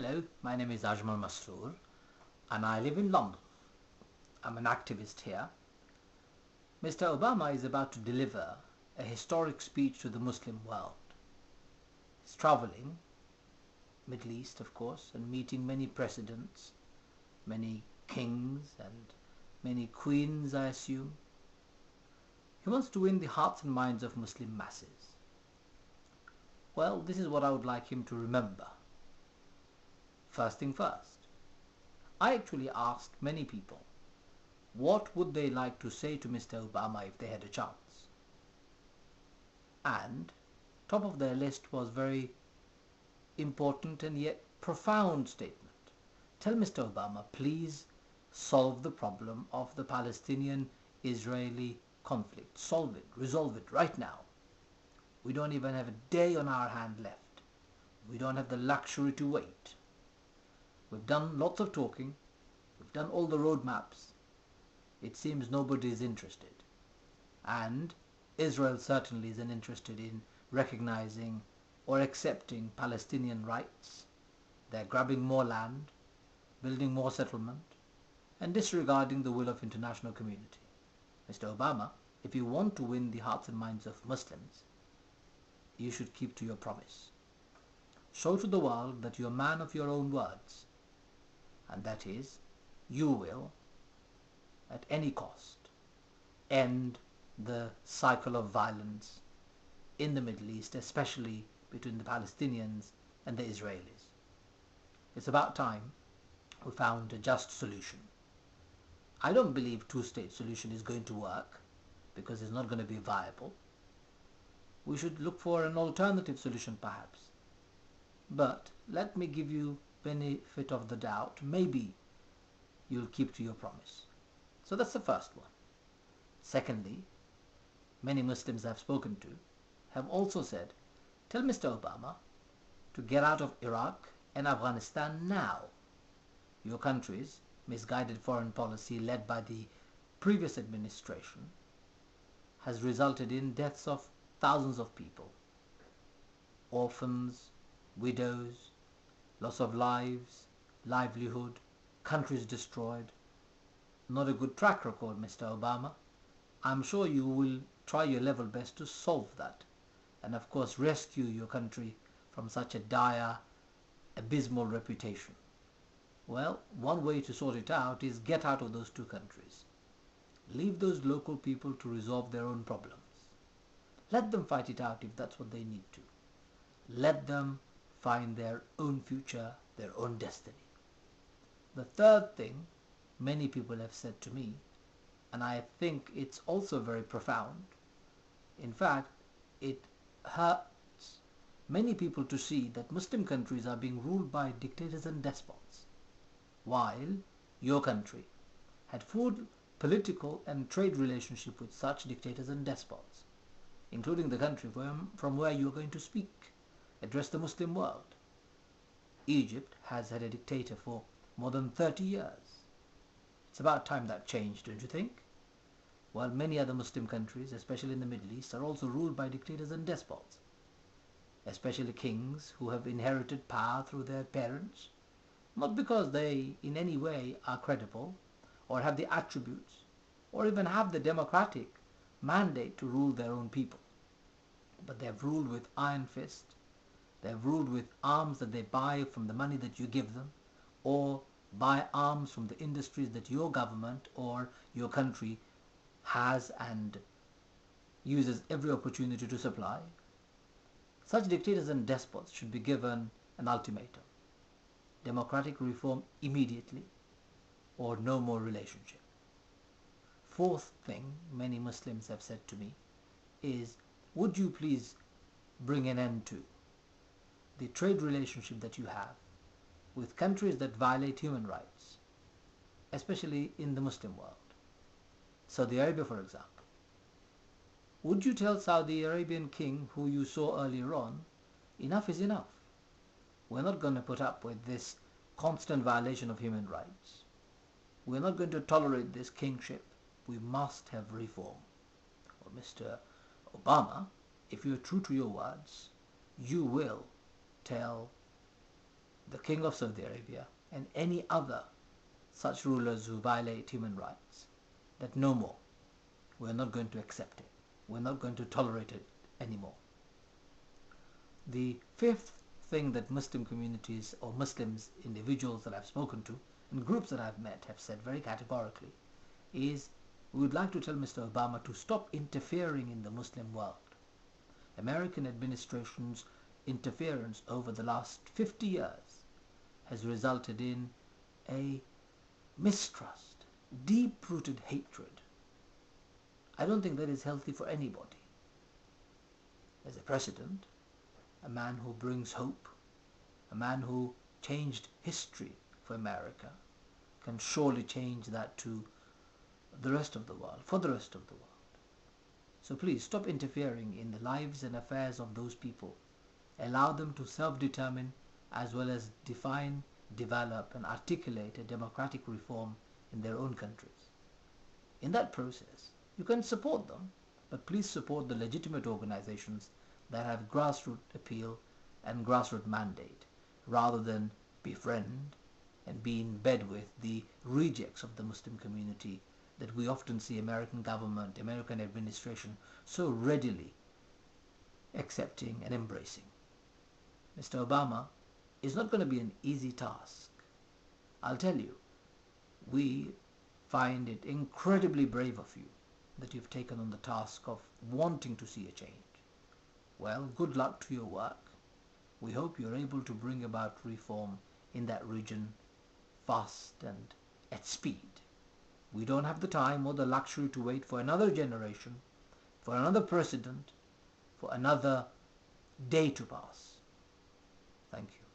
Hello, my name is Ajmal Masroor and I live in London. I'm an activist here. Mr. Obama is about to deliver a historic speech to the Muslim world. He's traveling, Middle East of course, and meeting many presidents, many kings and many queens, I assume. He wants to win the hearts and minds of Muslim masses. Well, this is what I would like him to remember. First thing first, I actually asked many people what would they like to say to Mr. Obama if they had a chance. And top of their list was very important and yet profound statement. Tell Mr. Obama, please solve the problem of the Palestinian-Israeli conflict. Solve it, resolve it right now. We don't even have a day on our hand left. We don't have the luxury to wait. We've done lots of talking. We've done all the roadmaps. It seems nobody is interested. And Israel certainly isn't interested in recognizing or accepting Palestinian rights. They're grabbing more land, building more settlement, and disregarding the will of international community. Mr. Obama, if you want to win the hearts and minds of Muslims, you should keep to your promise. Show to the world that you're a man of your own words, and that is, you will, at any cost, end the cycle of violence in the Middle East, especially between the Palestinians and the Israelis. It's about time we found a just solution. I don't believe two-state solution is going to work because it's not going to be viable. We should look for an alternative solution perhaps. But let me give you benefit of the doubt. Maybe you'll keep to your promise. So that's the first one. Secondly, many Muslims I've spoken to have also said, tell Mr. Obama to get out of Iraq and Afghanistan now. Your country's misguided foreign policy led by the previous administration has resulted in deaths of thousands of people. Orphans, widows, loss of lives, livelihood, countries destroyed. Not a good track record, Mr. Obama. I'm sure you will try your level best to solve that and of course rescue your country from such a dire, abysmal reputation. Well, one way to sort it out is get out of those two countries. Leave those local people to resolve their own problems. Let them fight it out if that's what they need to. Let them find their own future, their own destiny. The third thing many people have said to me, and I think it's also very profound. In fact, it hurts many people to see that Muslim countries are being ruled by dictators and despots, while your country had full political and trade relationship with such dictators and despots, including the country from where you are going to speak, address the Muslim world. Egypt has had a dictator for more than 30 years. It's about time that changed, don't you think? While many other Muslim countries, especially in the Middle East, are also ruled by dictators and despots, especially kings who have inherited power through their parents, not because they in any way are credible or have the attributes or even have the democratic mandate to rule their own people, but they have ruled with iron fist. They have ruled with arms that they buy from the money that you give them, or buy arms from the industries that your government or your country has and uses every opportunity to supply. Such dictators and despots should be given an ultimatum: democratic reform immediately or no more relationship. Fourth thing many Muslims have said to me is, would you please bring an end to the trade relationship that you have with countries that violate human rights, especially in the Muslim world. Saudi Arabia, for example. Would you tell Saudi Arabian king who you saw earlier on, enough is enough. We're not going to put up with this constant violation of human rights. We're not going to tolerate this kingship. We must have reform. Well, Mr. Obama, if you're true to your words, you will tell the King of Saudi Arabia, and any other such rulers who violate human rights, that no more. We're not going to accept it. We're not going to tolerate it anymore. The fifth thing that Muslim communities or Muslims, individuals that I've spoken to, and groups that I've met have said very categorically is we would like to tell Mr. Obama to stop interfering in the Muslim world. American administration's interference over the last 50 years has resulted in a mistrust, deep-rooted hatred. I don't think that is healthy for anybody. As a president, a man who brings hope, a man who changed history for America, can surely change that to the rest of the world, for the rest of the world. So please stop interfering in the lives and affairs of those people. Allow them to self-determine as well as define, develop and articulate a democratic reform in their own countries. In that process, you can support them, but please support the legitimate organizations that have grassroots appeal and grassroots mandate, rather than befriend and be in bed with the rejects of the Muslim community that we often see American government, American administration so readily accepting and embracing. Mr. Obama, is not going to be an easy task. I'll tell you, we find it incredibly brave of you that you've taken on the task of wanting to see a change. Well, good luck to your work. We hope you're able to bring about reform in that region fast and at speed. We don't have the time or the luxury to wait for another generation, for another president, for another day to pass. Thank you.